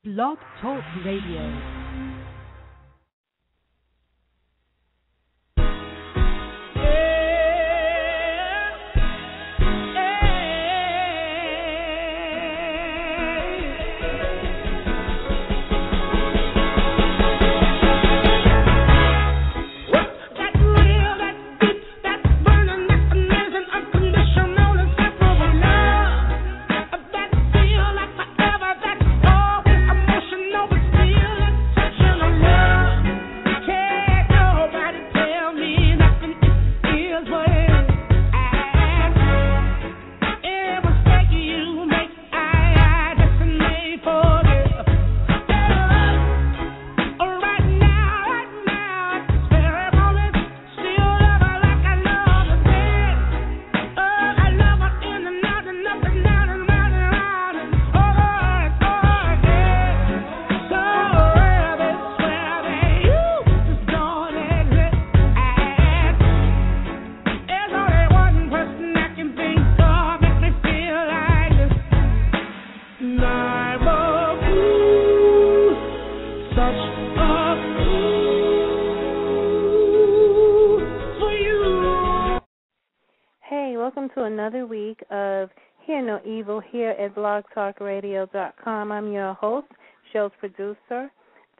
Blog Talk Radio. Another week of Hear No Evil here at blogtalkradio.com. I'm your host, show's producer,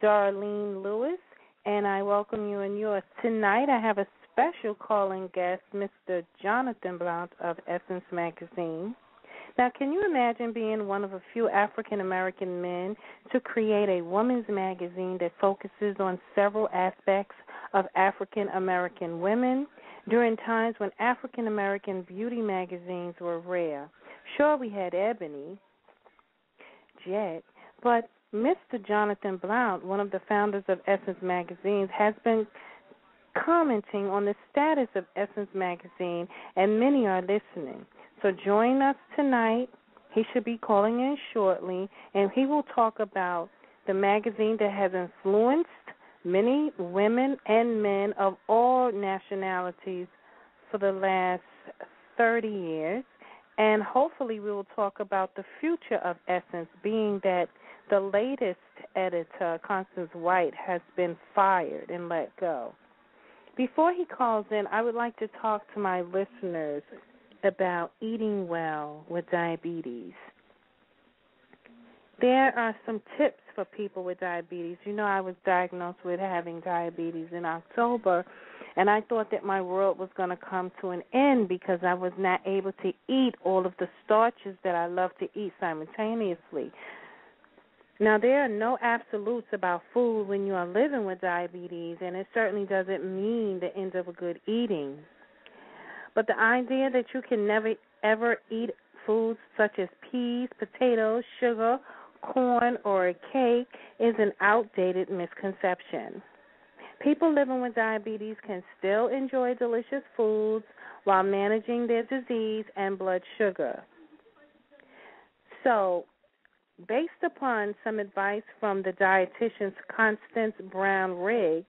Darlene Lewis, and I welcome you and yours. Tonight I have a special calling guest, Mr. Jonathan Blount of Essence Magazine. Now, can you imagine being one of a few African-American men to create a women's magazine that focuses on several aspects of African-American women during times when African-American beauty magazines were rare? Sure, we had Ebony, Jet, but Mr. Jonathan Blount, one of the founders of Essence Magazine, has been commenting on the status of Essence Magazine, and many are listening. So join us tonight. He should be calling in shortly, and he will talk about the magazine that has influenced many women and men of all nationalities for the last 30 years. And hopefully we will talk about the future of Essence, being that the latest editor, Constance White, has been fired and let go. Before he calls in, I would like to talk to my listeners about eating well with diabetes. There are some tips for people with diabetes. You know, I was diagnosed with having diabetes in October, and I thought that my world was going to come to an end because I was not able to eat all of the starches that I love to eat simultaneously. Now, there are no absolutes about food when you are living with diabetes, and it certainly doesn't mean the end of a good eating. But the idea that you can never, ever eat foods such as peas, potatoes, sugar, corn, or a cake is an outdated misconception. People living with diabetes can still enjoy delicious foods while managing their disease and blood sugar. So, based upon some advice from the dietitian Constance Brown Riggs,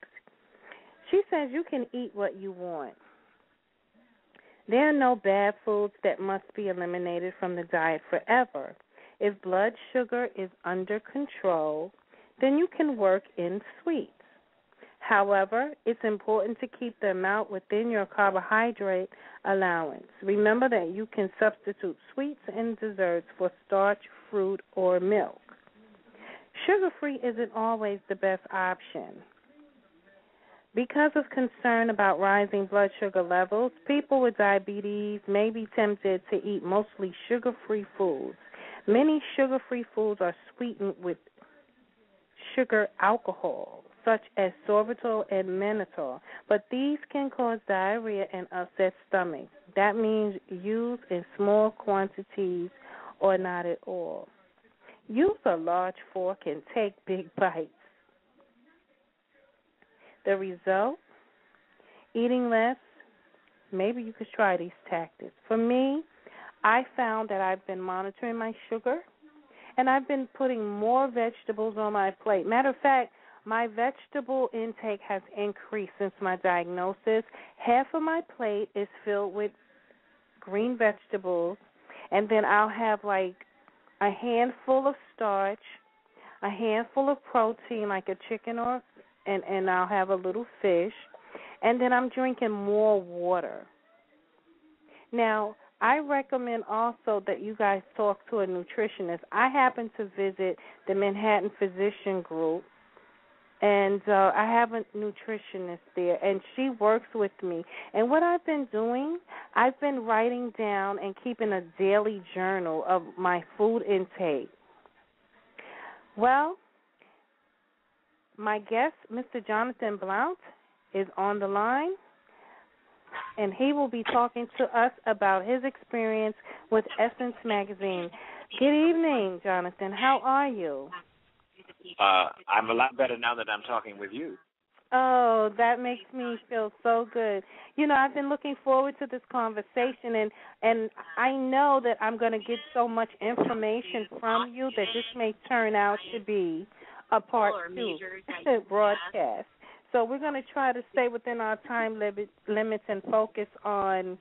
she says you can eat what you want. There are no bad foods that must be eliminated from the diet forever. If blood sugar is under control, then you can work in sweets. However, it's important to keep the amount within your carbohydrate allowance. Remember that you can substitute sweets and desserts for starch, fruit, or milk. Sugar-free isn't always the best option. Because of concern about rising blood sugar levels, people with diabetes may be tempted to eat mostly sugar-free foods. Many sugar-free foods are sweetened with sugar alcohol, such as sorbitol and mannitol, but these can cause diarrhea and upset stomach. That means use in small quantities or not at all. Use a large fork and take big bites. The result, eating less. Maybe you could try these tactics. For me, I found that I've been monitoring my sugar, and I've been putting more vegetables on my plate. Matter of fact, my vegetable intake has increased since my diagnosis. Half of my plate is filled with green vegetables, and then I'll have like a handful of starch, a handful of protein, like a chicken and I'll have a little fish, and then I'm drinking more water. Now, I recommend also that you guys talk to a nutritionist. I happen to visit the Manhattan Physician Group, and I have a nutritionist there, and she works with me. And what I've been doing, I've been writing down and keeping a daily journal of my food intake. Well, my guest, Mr. Jonathan Blount, is on the line, and he will be talking to us about his experience with Essence Magazine. Good evening, Jonathan. How are you? I'm a lot better now that I'm talking with you. Oh, that makes me feel so good. You know, I've been looking forward to this conversation, and I know that I'm going to get so much information from you that this may turn out to be a part 2 broadcast. So we're going to try to stay within our time limits and focus on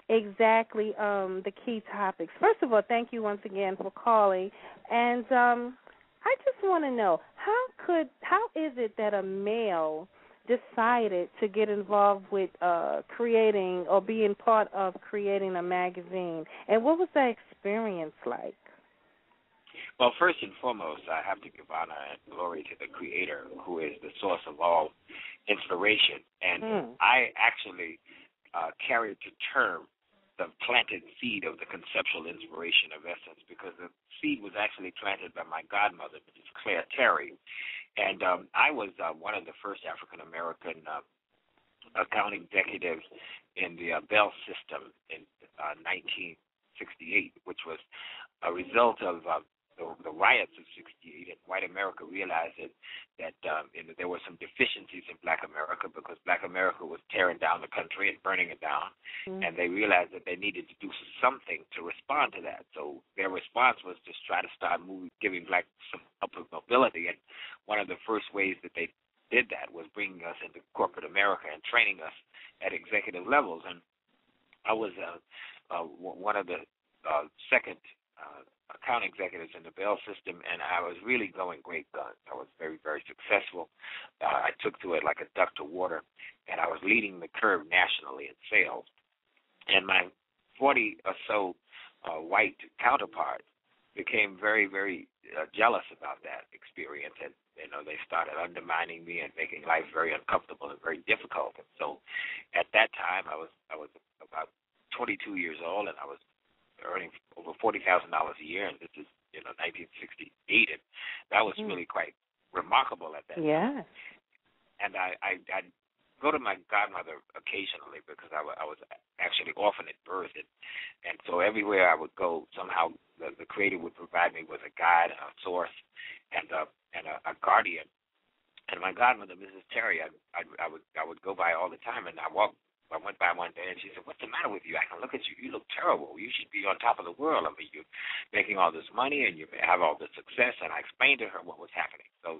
exactly the key topics. First of all, thank you once again for calling. And I just want to know, how is it that a male decided to get involved with creating or being part of creating a magazine? And what was that experience like? Well, first and foremost, I have to give honor and glory to the Creator, who is the source of all inspiration. And I actually carried to term the planted seed of the conceptual inspiration of Essence, because the seed was actually planted by my godmother, Mrs. Claire Terry. And I was one of the first African-American account executives in the Bell system in 1968, which was a result of the riots of '68, and white America realized that there were some deficiencies in Black America, because Black America was tearing down the country and burning it down, and they realized that they needed to do something to respond to that. So their response was to try to start giving Black some upward mobility, and one of the first ways that they did that was bringing us into corporate America and training us at executive levels. And I was one of the second account executives in the Bell system, and I was really going great guns. I was very, very successful. I took to it like a duck to water, and I was leading the curve nationally in sales. And my 40 or so white counterparts became very, very jealous about that experience, and they started undermining me and making life very uncomfortable and very difficult. And so, at that time, I was about 22 years old, and I was earning over $40,000 a year, and this is 1968, and that was really quite remarkable at that time. And I'd go to my godmother occasionally, because I was actually orphaned at birth, and so everywhere I would go, somehow the Creator would provide me with a guide, a source, and a guardian. And my godmother, Mrs. Terry, I would go by all the time, and I went by one day, and she said, "What's the matter with you? I can look at you. You look terrible. You should be on top of the world. I mean, you're making all this money, and you have all this success." And I explained to her what was happening. So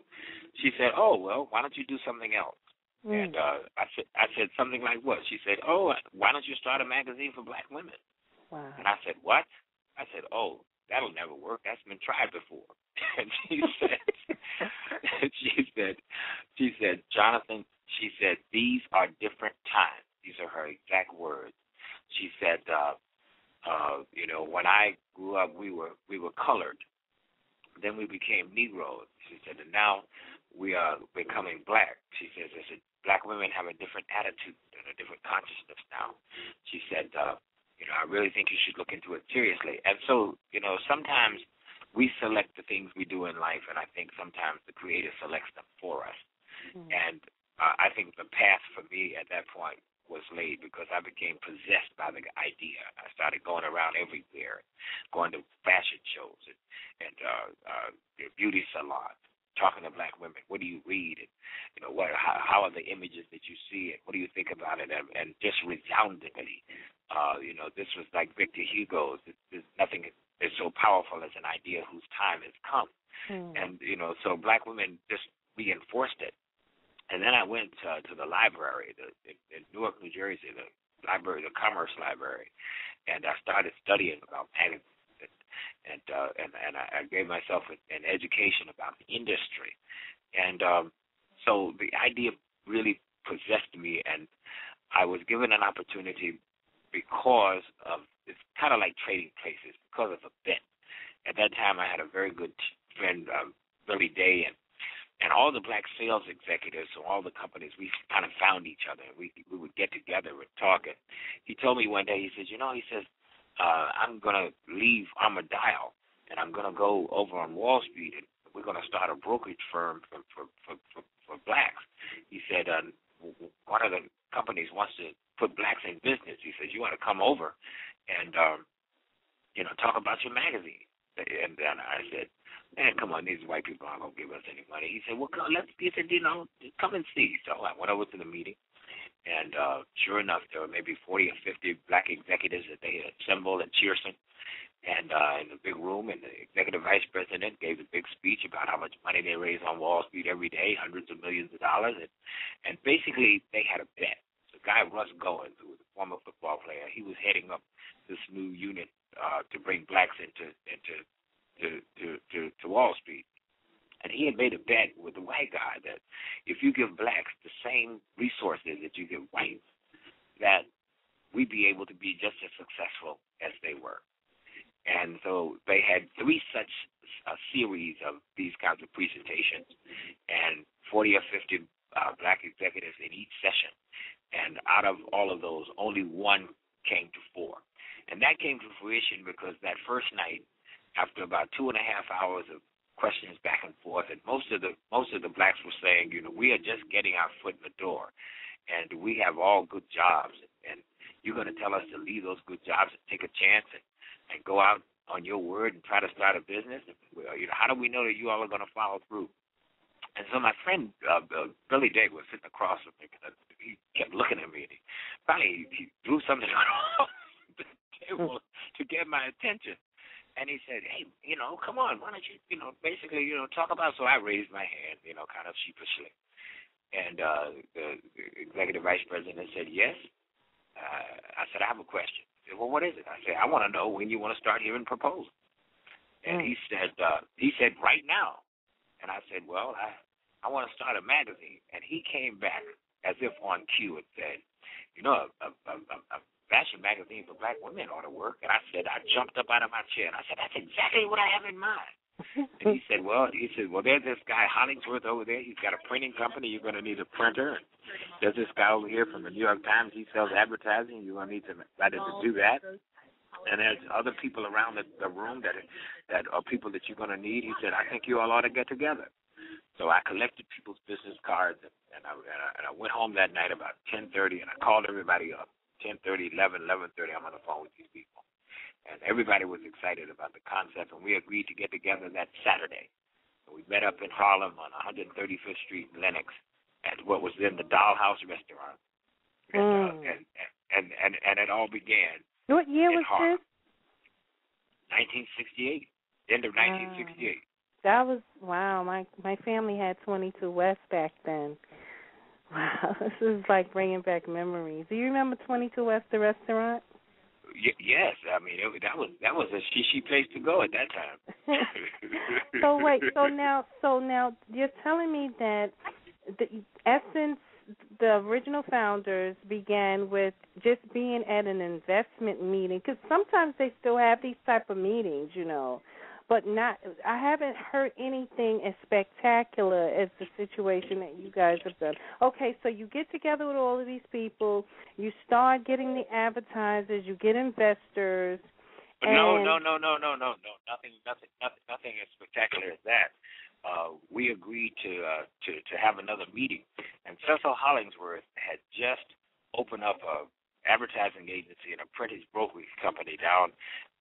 she said, "Oh, well, why don't you do something else?" And I said, "Something like what?" She said, "Oh, why don't you start a magazine for Black women?" Wow. And I said, "What?" I said, "Oh, that'll never work. That's been tried before." And she said, "Jonathan," she said, "these are different times." These are her exact words. She said, when I grew up, we were colored. Then we became Negroes. She said, and now we are becoming Black. She said, Black women have a different attitude and a different consciousness now. She said, I really think you should look into it seriously. And so, sometimes we select the things we do in life, and I think sometimes the Creator selects them for us. And I think the path for me at that point was laid, because I became possessed by the idea. I started going around everywhere, going to fashion shows and beauty salons, talking to Black women. What do you read? And how are the images that you see? And what do you think about it? And just resoundingly, this was like Victor Hugo's. There's nothing is so powerful as an idea whose time has come. And so Black women just reinforced it. And then I went to the library in Newark, New Jersey, the Commerce Library, and I started studying about magazines. and I gave myself an education about the industry. And so the idea really possessed me, and I was given an opportunity because of, it's kind of like trading places, because of a bet. At that time, I had a very good friend, Billy Day, and all the black sales executives, so all the companies, we kind of found each other. We would get together and talk. And he told me one day, he says, I'm going to leave Armadale, and I'm going to go over on Wall Street, and we're going to start a brokerage firm for blacks. He said, one of the companies wants to put blacks in business. He says, you want to come over and, talk about your magazine. And then I said, man, come on, these white people aren't going to give us any money. He said, well, he said, come and see. So I went over to the meeting, and sure enough, there were maybe 40 or 50 black executives that they had assembled in Cheerson, and in the big room, and the executive vice president gave a big speech about how much money they raise on Wall Street every day, hundreds of millions of dollars, and basically they had a bet. The guy, Russ Goins, who was a former football player, he was heading up this new unit to bring blacks into Wall Street. And he had made a bet with the white guy that if you give blacks the same resources that you give whites, that we'd be able to be just as successful as they were. And so they had 3 such series of these kinds of presentations, and 40 or 50 black executives in each session. And out of all of those, only one came to fore. And that came to fruition because that first night, after about 2.5 hours of questions back and forth, and most of the blacks were saying, we are just getting our foot in the door, and we have all good jobs, and you're going to tell us to leave those good jobs and take a chance and go out on your word and try to start a business? How do we know that you all are going to follow through? And so my friend Billy Day was sitting across from me. He kept looking at me, and finally he threw something across the table to get my attention. And he said, hey, come on, why don't you, basically, talk about. So I raised my hand, kind of sheepishly. And the executive vice president said, yes. I said, I have a question. He said, well, what is it? I said, I want to know when you want to start hearing proposals. And he said, right now. And I said, well, I want to start a magazine. And he came back as if on cue and said, a fashion magazine for black women ought to work. And I jumped up out of my chair, and I said, that's exactly what I have in mind. And he said, well, there's this guy Hollingsworth over there. He's got a printing company. You're going to need a printer. And there's this guy over here from the New York Times. He sells advertising. You're going to need somebody to do that. And there's other people around the room that are people that you're going to need. He said, I think you all ought to get together. So I collected people's business cards, and I went home that night about 10:30, and I called everybody up. 10:30, 11:30, I'm on the phone with these people. And everybody was excited about the concept, and we agreed to get together that Saturday. So we met up in Harlem on 135th Street in Lenox at what was then the Dollhouse Restaurant. And it all began. What year was Harlem. this? 1968, end of 1968. That was, wow, my family had 22 West back then. Wow, this is like bringing back memories. Do you remember 22 West, the restaurant? Yes, I mean that was a she place to go at that time. So wait, so now you're telling me that the essence, the original founders began with just being at an investment meeting, because sometimes they still have these type of meetings, but not. I haven't heard anything as spectacular as the situation that you guys have done. Okay, so you get together with all of these people, you start getting the advertisers, you get investors. But no, nothing as spectacular as that. We agreed to have another meeting, and Cecil Hollingsworth had just opened up a advertising agency and a printing brokerage company down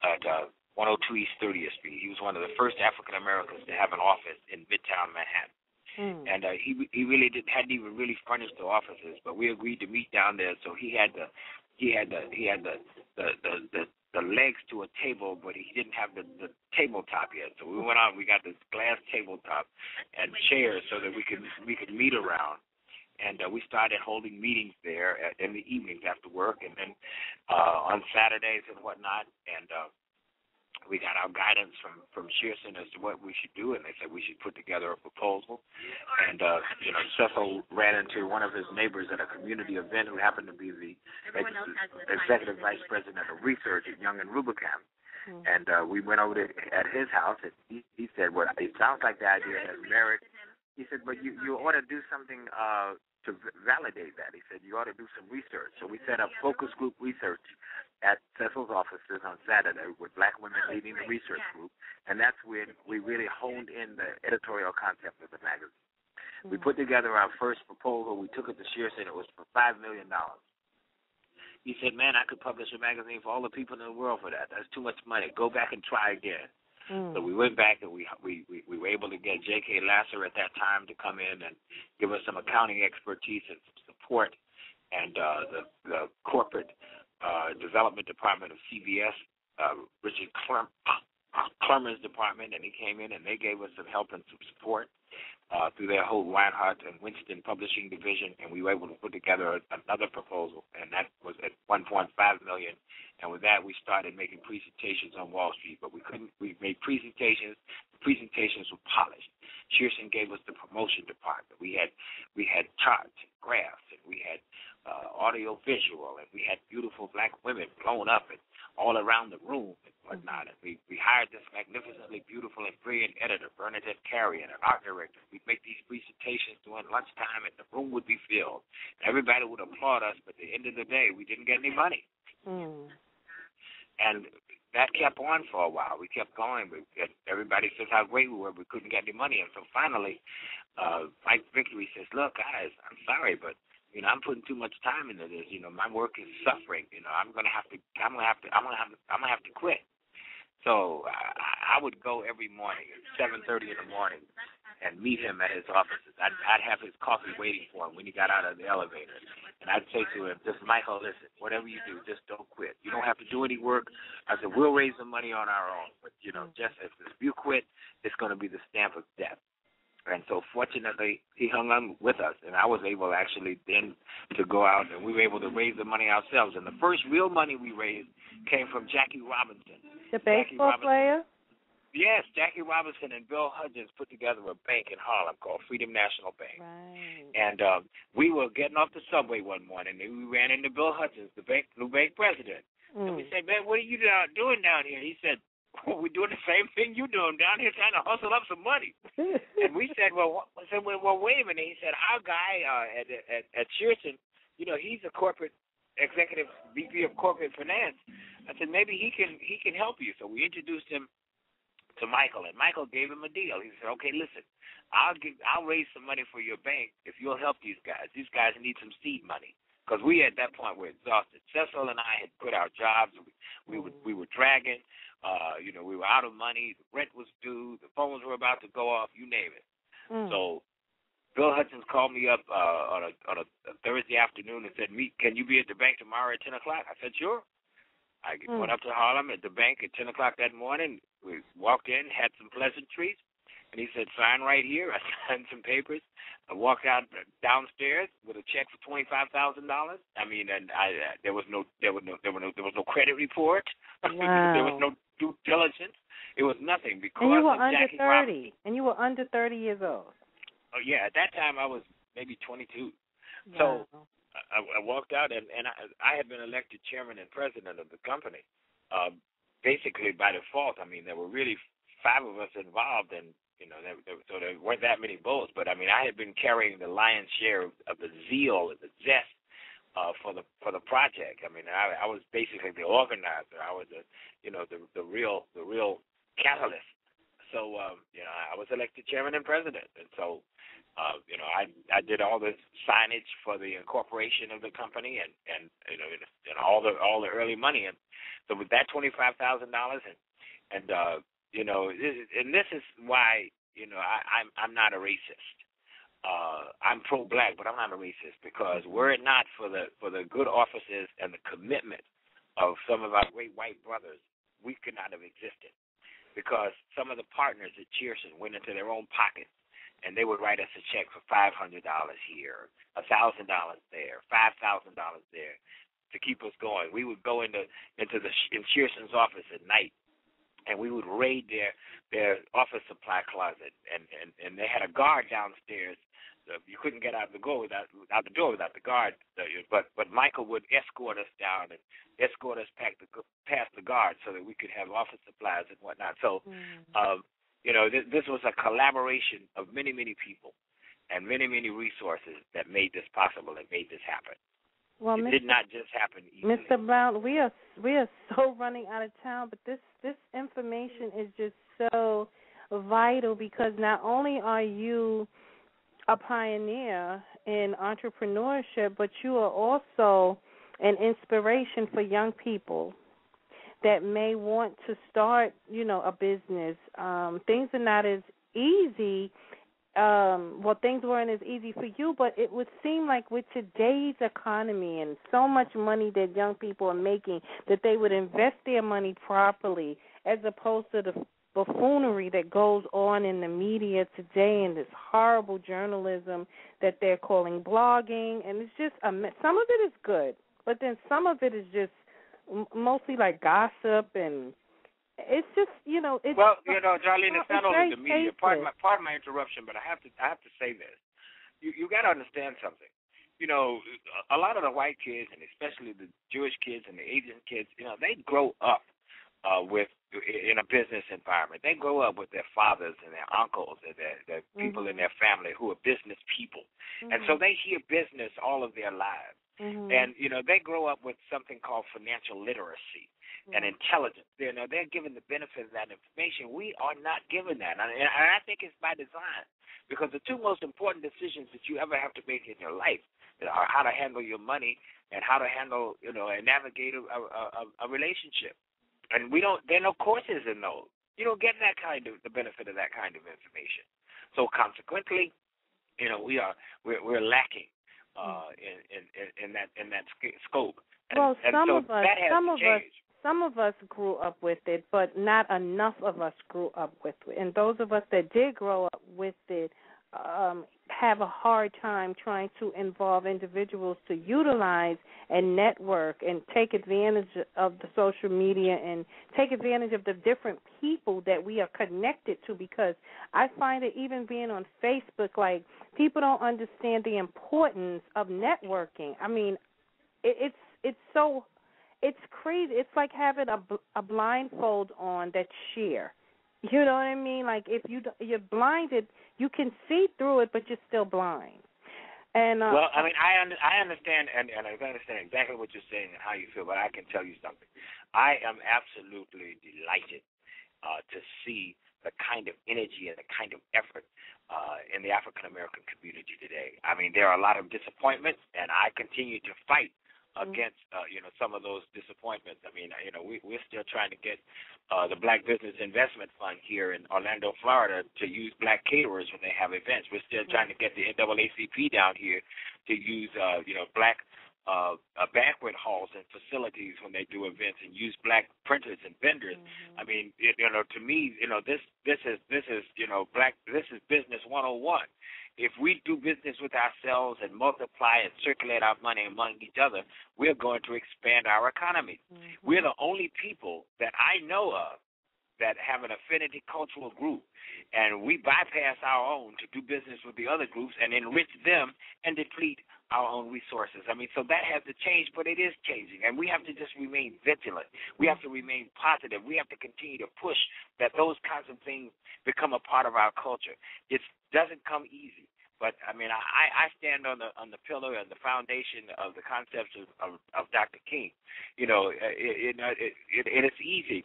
at 102 East 30th Street. He was one of the first African Americans to have an office in Midtown Manhattan. And he really hadn't even really furnished the offices, but we agreed to meet down there. So he had the legs to a table, but he didn't have the tabletop yet. So we went out, we got this glass tabletop and chairs so that we could meet around. And we started holding meetings there in the evenings after work, and then on Saturdays and whatnot. And we got our guidance from Shearson as to what we should do, and they said we should put together a proposal. And, Cecil ran into one of his neighbors at a community event who happened to be the executive vice president of research at Young and Rubicam. And we went over at his house, and he said, well, it sounds like the idea has merit. He said, but you ought to do something to validate that. He said, you ought to do some research. So we set up focus group research at Cecil's offices on Saturday with black women leading the research group, and that's when we really honed in the editorial concept of the magazine. We put together our first proposal. We took it to Shearson. It was for $5 million. He said, man, I could publish a magazine for all the people in the world for that. That's too much money. Go back and try again. So we went back, and we were able to get J.K. Lasser at that time to come in and give us some accounting expertise and some support, and the corporate development department of CBS, Richard Clemmer's department, and he came in and they gave us some help and some support through their whole Reinhardt and Winston publishing division, and we were able to put together another proposal, and that was at $1.5 million. And with that, we started making presentations on Wall Street, but we made presentations. The presentations were polished. Shearson gave us the promotion department. We had charts and graphs, and we had audio visual, and we had beautiful black women blown up and all around the room and whatnot. And we hired this magnificently beautiful and brilliant editor, Bernadette Carey, and an art director. We'd make these presentations during lunchtime, and the room would be filled. Everybody would applaud us, but at the end of the day, we didn't get any money. And that kept on for a while. We kept going. Everybody says how great we were. We couldn't get any money. And so finally, Mike Victory says, look, guys, I'm sorry, but I'm putting too much time into this. My work is suffering. I'm gonna have to quit. So I would go every morning at 7:30 in the morning and meet him at his offices. I'd have his coffee waiting for him when he got out of the elevator, and I'd say to him, just Michael, listen, whatever you do, just don't quit. You don't have to do any work. I said, we'll raise the money on our own, but just if you quit, it's going to be the stamp of death. And so fortunately, he hung on with us, and I was able actually then to go out, and we were able to raise the money ourselves. And the first real money we raised came from Jackie Robinson. The baseball player? Yes, Jackie Robinson and Bill Hudgens put together a bank in Harlem called Freedom National Bank. Right. And we were getting off the subway one morning, and we ran into Bill Hudgens, the new bank president. And we said, man, what are you doing down here? He said, we're doing the same thing you're doing down here, trying to hustle up some money. And we said, well, wait a minute. He said, our guy at Shearson, he's a corporate executive VP of corporate finance. I said, maybe he can help you. So we introduced him to Michael, and Michael gave him a deal. He said, okay, listen, I'll raise some money for your bank if you'll help these guys. These guys need some seed money. Because we, at that point, were exhausted. Cecil and I had quit our jobs. We were dragging. We were out of money. The rent was due. The phones were about to go off. You name it. So Bill Hudgens called me up on a Thursday afternoon and said, can you be at the bank tomorrow at 10 o'clock? I said, sure. I went up to Harlem at the bank at 10 o'clock that morning. We walked in, had some pleasantries. And he said, sign right here. I signed some papers. I walked out downstairs with a check for $25,000. I mean, and there was no credit report. Wow. There was no due diligence. It was nothing because and you were of under Jackie 30. Robinson. And you were under 30 years old. Oh yeah, at that time I was maybe 22. Wow. So I walked out, and I had been elected chairman and president of the company, basically by default. I mean, there were really 5 of us involved, and so there weren't that many votes. But I mean, I had been carrying the lion's share of the zeal and the zest for the project. I mean, I was basically the organizer. I was the real catalyst. So I was elected chairman and president, and so I did all the signage for the incorporation of the company, and all the early money, and so with that $25,000 and this is why I'm not a racist. I'm pro-black, but I'm not a racist because were it not for the good offices and the commitment of some of our great white brothers, we could not have existed. Because some of the partners at Shearson went into their own pockets, and they would write us a check for $500 here, $1,000 there, $5,000 there to keep us going. We would go in Shearson's office at night and we would raid their office supply closet, and they had a guard downstairs. You couldn't get out the door without the guard. But Michael would escort us down and escort us past the guard so that we could have office supplies and whatnot. So, this was a collaboration of many, many people and many, many resources that made this possible and made this happen. Well, it did not just happen easily. Mr. Blount, we are so running out of time, but this information is just so vital because not only are you a pioneer in entrepreneurship, but you are also an inspiration for young people that may want to start, a business. Things are not as easy. Things weren't as easy for you, but it would seem like with today's economy and so much money that young people are making, that they would invest their money properly as opposed to the buffoonery that goes on in the media today and this horrible journalism that they're calling blogging. And it's just some of it is good, but then some of it is just mostly like gossip, and it's just, it's... Well, Darlene, it's not only the media. Pardon my interruption, but I have to say this. You got to understand something. A lot of the white kids, and especially the Jewish kids and the Asian kids, they grow up in a business environment. They grow up with their fathers and their uncles and their people in their family who are business people. And so they hear business all of their lives. And, they grow up with something called financial literacy and intelligence. They're given the benefit of that information. We are not given that. And I think it's by design, because the two most important decisions that you ever have to make in your life are how to handle your money and how to handle, and navigate a relationship. And there are no courses in those. You don't get the benefit of that kind of information. So consequently, we're lacking in that scope. And some of us grew up with it, but not enough of us grew up with it. And those of us that did grow up with it have a hard time trying to involve individuals to utilize and network and take advantage of the social media and take advantage of the different people that we are connected to, because I find it, even being on Facebook, like, people don't understand the importance of networking. I mean, it's crazy. It's like having a blindfold on that's sheer. You know what I mean? Like, if you're blinded, you can see through it, but you're still blind. And well, I mean, I understand, and I understand exactly what you're saying and how you feel, but I can tell you something. I am absolutely delighted to see the kind of energy and the kind of effort in the African-American community today. I mean, there are a lot of disappointments, and I continue to fight against, some of those disappointments. I mean, we're still trying to get the Black Business Investment Fund here in Orlando, Florida, to use black caterers when they have events. We're still trying to get the NAACP down here to use, black banquet halls and facilities when they do events, and use black printers and vendors. I mean, to me, this is business 101. If we do business with ourselves and multiply and circulate our money among each other, we're going to expand our economy. We're the only people that I know of that have an affinity cultural group, and we bypass our own to do business with the other groups and enrich them and deplete our own resources. I mean, so that has to change, but it is changing, and we have to just remain vigilant. We have to remain positive. We have to continue to push that those kinds of things become a part of our culture. It doesn't come easy, but I mean, I stand on the pillar and the foundation of the concepts of Dr. King. It is easy.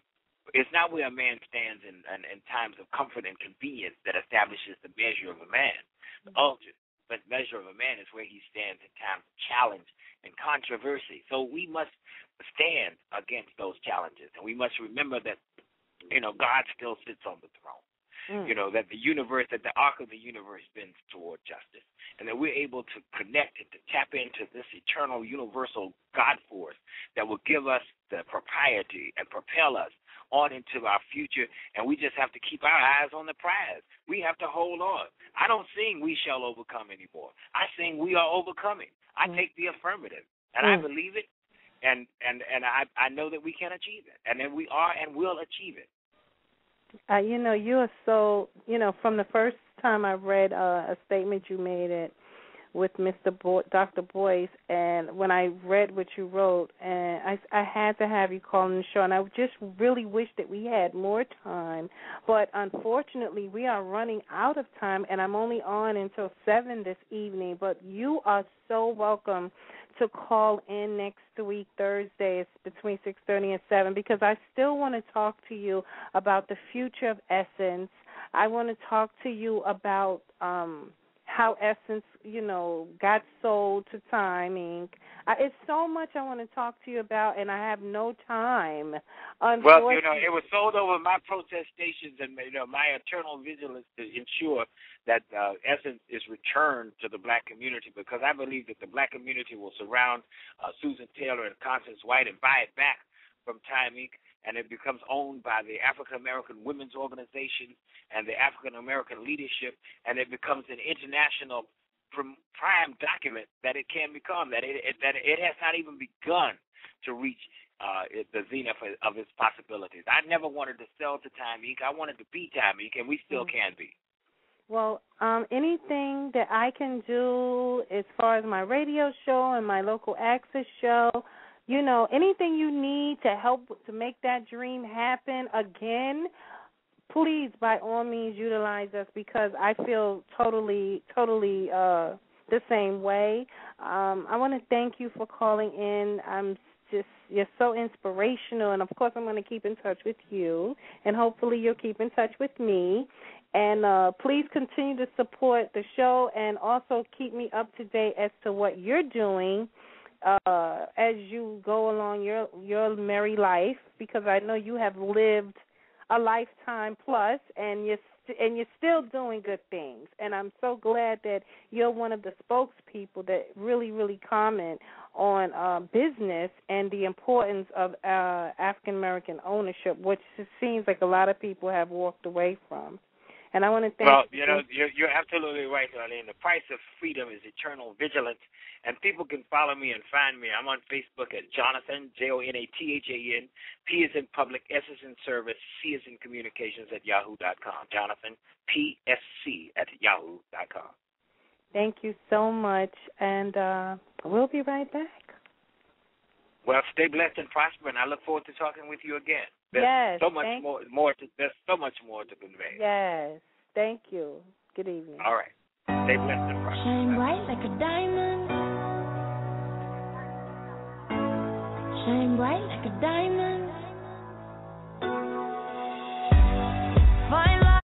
It's not where a man stands in times of comfort and convenience that establishes the measure of a man. The ultimate measure of a man is where he stands in times of challenge and controversy. So we must stand against those challenges, and we must remember that, God still sits on the throne. That the universe, that the arc of the universe bends toward justice, and that we're able to connect and to tap into this eternal, universal God force that will give us the propriety and propel us on into our future, and we just have to keep our eyes on the prize. We have to hold on. I don't sing "We shall overcome" anymore. I sing "We are overcoming." I take the affirmative, and I believe it, and I know that we can achieve it, and that we are and will achieve it. You are so, from the first time I read a statement you made it with Dr. Boyce, and when I read what you wrote, and I had to have you call in the show, and I just really wish that we had more time, but unfortunately we are running out of time, and I'm only on until 7 this evening, but you are so welcome to call in next week, Thursday. It's between 6:30 and 7, because I still want to talk to you about the future of Essence. I want to talk to you about how Essence, got sold to Time Inc. It's so much I want to talk to you about, and I have no time. Well, it was sold over my protest stations, and my eternal vigilance to ensure that Essence is returned to the black community, because I believe that the black community will surround Susan Taylor and Constance White and buy it back from Time Inc., and it becomes owned by the African American Women's Organization and the African American leadership, and it becomes an international prime document that it can become, that it has not even begun to reach the zenith of its possibilities. I never wanted to sell to Time Inc. I wanted to be Time Inc., and we still can be. Well, anything that I can do as far as my radio show and my local access show, anything you need to help to make that dream happen again, please, by all means, utilize us, because I feel totally the same way. I want to thank you for calling in. You're so inspirational, and of course I'm going to keep in touch with you, and hopefully you'll keep in touch with me. And please continue to support the show, and also keep me up to date as to what you're doing as you go along your merry life, because I know you have lived a lifetime plus, and you're still doing good things. And I'm so glad that you're one of the spokespeople that really, really comment on business and the importance of African American ownership, which it seems like a lot of people have walked away from. And I want to thank you. Well, you're absolutely right, Darlene. The price of freedom is eternal vigilance, and people can follow me and find me. I'm on Facebook at Jonathan, Jonathan. P is in public, S is in service, C is in communications at yahoo.com. Jonathan, PSC at yahoo.com. Thank you so much, and we'll be right back. Well, stay blessed and prosper, and I look forward to talking with you again. There's so much more. There's so much more to convey. Yes, thank you. Good evening. All right. Stay blessed and prosper. Shine bright like a diamond. Shine bright like a diamond.